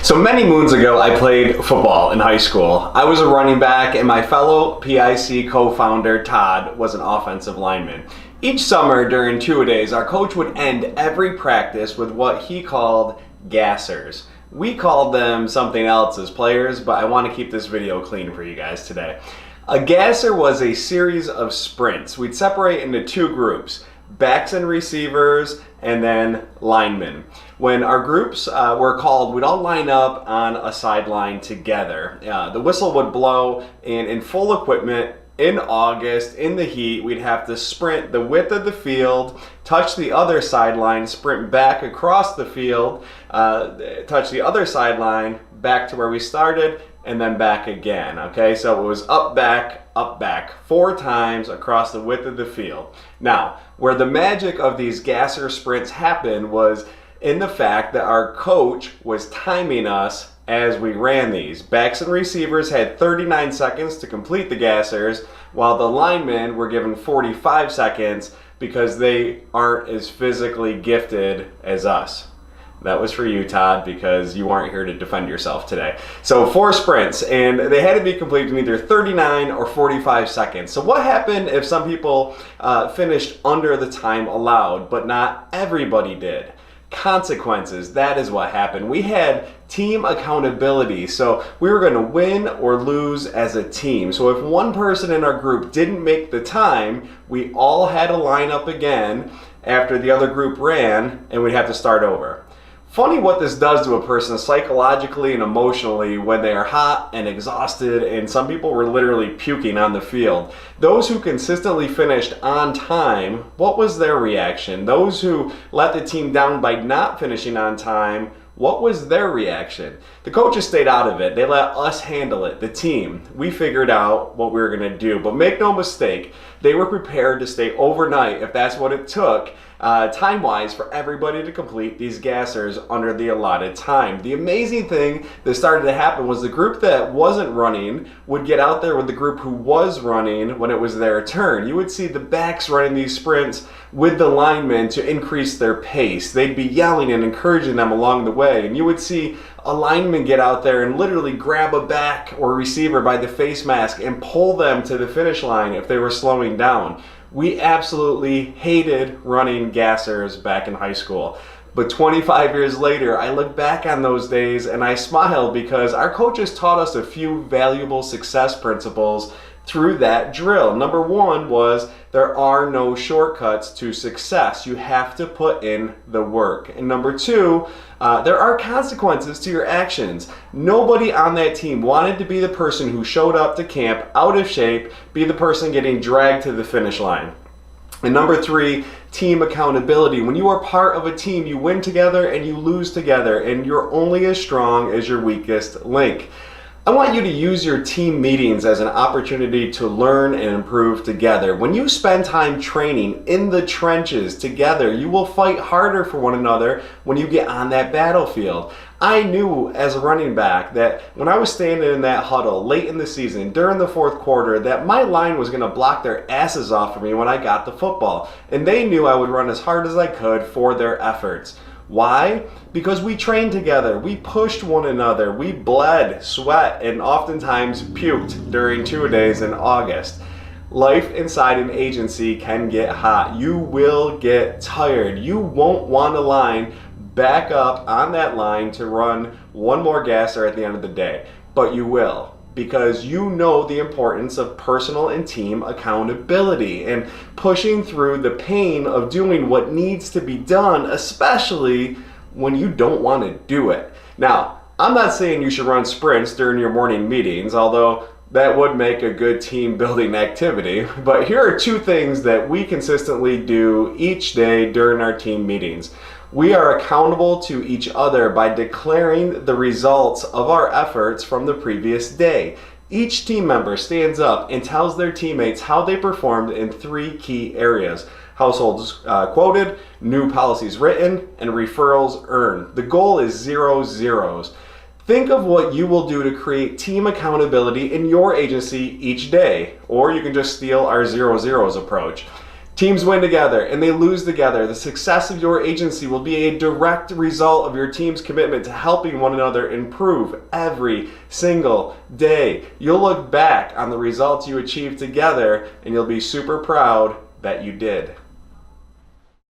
So many moons ago, I played football in high school. I was a running back, and my fellow PIC co-founder, Todd, was an offensive lineman. Each summer during two-a-days, our coach would end every practice with what he called gassers. We called them something else as players, but I want to keep this video clean for you guys today. A gasser was a series of sprints. We'd separate into two groups, backs and receivers, and then linemen. When our groups were called, we'd all line up on a sideline together. The whistle would blow, and in full equipment, in August, in the heat, we'd have to sprint the width of the field, touch the other sideline, sprint back across the field, touch the other sideline, back to where we started, and then back again. Okay, so it was up, back, 4 times across the width of the field. Now, where the magic of these gasser sprints happened was in the fact that our coach was timing us as we ran these. Backs and receivers had 39 seconds to complete the gassers, while the linemen were given 45 seconds because they aren't as physically gifted as us. That was for you, Todd, because you aren't here to defend yourself today. So 4 sprints, and they had to be completed in either 39 or 45 seconds. So what happened if some people finished under the time allowed, but not everybody did? Consequences, that is what happened. We had team accountability, so we were going to win or lose as a team. So if one person in our group didn't make the time, we all had to line up again after the other group ran, and we'd have to start over. Funny what this does to a person psychologically and emotionally when they are hot and exhausted, and some people were literally puking on the field. Those who consistently finished on time, what was their reaction? Those who let the team down by not finishing on time, what was their reaction? The coaches stayed out of it. They let us handle it, the team. We figured out what we were going to do. But make no mistake, they were prepared to stay overnight if that's what it took, time-wise, for everybody to complete these gassers under the allotted time. The amazing thing that started to happen was the group that wasn't running would get out there with the group who was running when it was their turn. You would see the backs running these sprints with the linemen to increase their pace. They'd be yelling and encouraging them along the way, and you would see a lineman get out there and literally grab a back or receiver by the face mask and pull them to the finish line if they were slowing down. We absolutely hated running gassers back in high school. But 25 years later, I look back on those days and I smile because our coaches taught us a few valuable success principles through that drill. Number 1 was there are no shortcuts to success. You have to put in the work. And number 2, there are consequences to your actions. Nobody on that team wanted to be the person who showed up to camp out of shape, be the person getting dragged to the finish line. And number 3, team accountability. When you are part of a team, you win together and you lose together, and you're only as strong as your weakest link. I want you to use your team meetings as an opportunity to learn and improve together. When you spend time training in the trenches together, you will fight harder for one another when you get on that battlefield. I knew as a running back that when I was standing in that huddle late in the season during the 4th quarter that my line was going to block their asses off for me when I got the football. And they knew I would run as hard as I could for their efforts. Why? Because we trained together, we pushed one another, we bled, sweat, and oftentimes puked during two-a-days in August. Life inside an agency can get hot. You will get tired. You won't want to line back up on that line to run one more gasser at the end of the day, but you will. Because you know the importance of personal and team accountability and pushing through the pain of doing what needs to be done, especially when you don't want to do it. Now, I'm not saying you should run sprints during your morning meetings, although that would make a good team building activity. But here are 2 things that we consistently do each day during our team meetings. We are accountable to each other by declaring the results of our efforts from the previous day. Each team member stands up and tells their teammates how they performed in 3 key areas: households quoted, new policies written, and referrals earned. The goal is 0 zeros. Think of what you will do to create team accountability in your agency each day, or you can just steal our 0 zeros approach. Teams win together and they lose together. The success of your agency will be a direct result of your team's commitment to helping one another improve every single day. You'll look back on the results you achieved together and you'll be super proud that you did.